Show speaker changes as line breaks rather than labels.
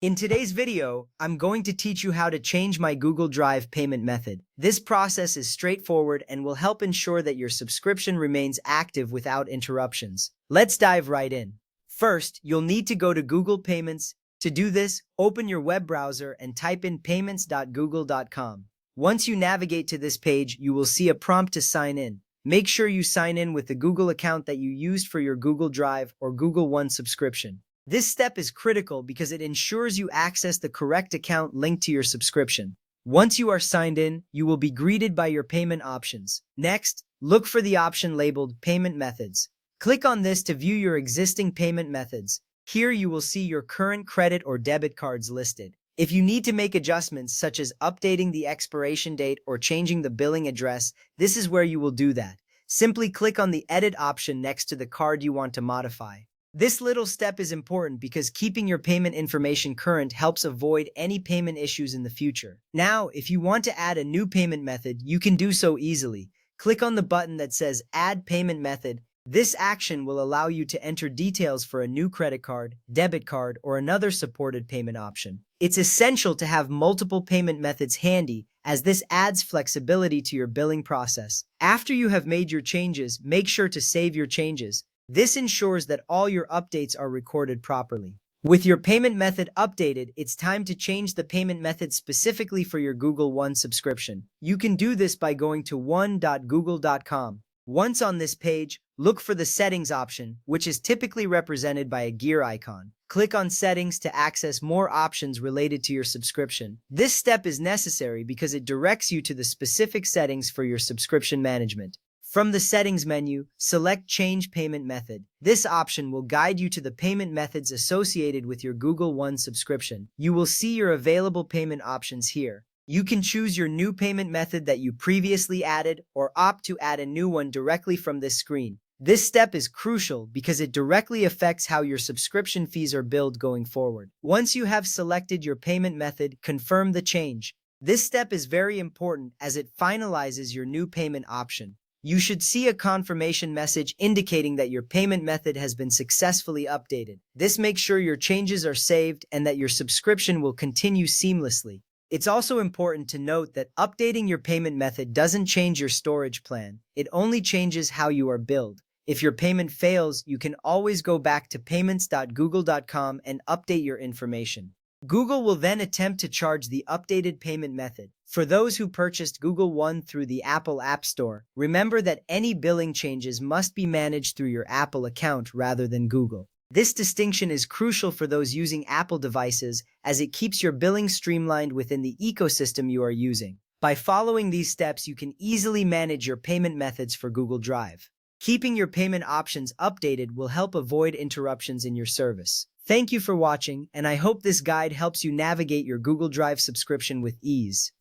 In today's video, I'm going to teach you how to change my Google Drive payment method. This process is straightforward and will help ensure that your subscription remains active without interruptions. Let's dive right in. First, you'll need to go to Google Payments. To do this, open your web browser and type in payments.google.com. Once you navigate to this page, you will see a prompt to sign in. Make sure you sign in with the Google account that you used for your Google Drive or Google One subscription. This step is critical because it ensures you access the correct account linked to your subscription. Once you are signed in, you will be greeted by your payment options. Next, look for the option labeled Payment Methods. Click on this to view your existing payment methods. Here you will see your current credit or debit cards listed. If you need to make adjustments such as updating the expiration date or changing the billing address, this is where you will do that. Simply click on the Edit option next to the card you want to modify. This little step is important because keeping your payment information current helps avoid any payment issues in the future. Now, if you want to add a new payment method, you can do so easily. Click on the button that says Add Payment Method. This action will allow you to enter details for a new credit card, debit card, or another supported payment option. It's essential to have multiple payment methods handy, as this adds flexibility to your billing process. After you have made your changes, make sure to save your changes. This ensures that all your updates are recorded properly. With your payment method updated, it's time to change the payment method specifically for your Google One subscription. You can do this by going to one.google.com. Once on this page, look for the Settings option, which is typically represented by a gear icon. Click on Settings to access more options related to your subscription. This step is necessary because it directs you to the specific settings for your subscription management. From the Settings menu, select Change Payment Method. This option will guide you to the payment methods associated with your Google One subscription. You will see your available payment options here. You can choose your new payment method that you previously added or opt to add a new one directly from this screen. This step is crucial because it directly affects how your subscription fees are billed going forward. Once you have selected your payment method, confirm the change. This step is very important as it finalizes your new payment option. You should see a confirmation message indicating that your payment method has been successfully updated. This makes sure your changes are saved and that your subscription will continue seamlessly. It's also important to note that updating your payment method doesn't change your storage plan. It only changes how you are billed. If your payment fails, you can always go back to payments.google.com and update your information. Google will then attempt to charge the updated payment method. For those who purchased Google One through the Apple App Store, remember that any billing changes must be managed through your Apple account rather than Google. This distinction is crucial for those using Apple devices as it keeps your billing streamlined within the ecosystem you are using. By following these steps, you can easily manage your payment methods for Google Drive. Keeping your payment options updated will help avoid interruptions in your service. Thank you for watching, and I hope this guide helps you navigate your Google Drive subscription with ease.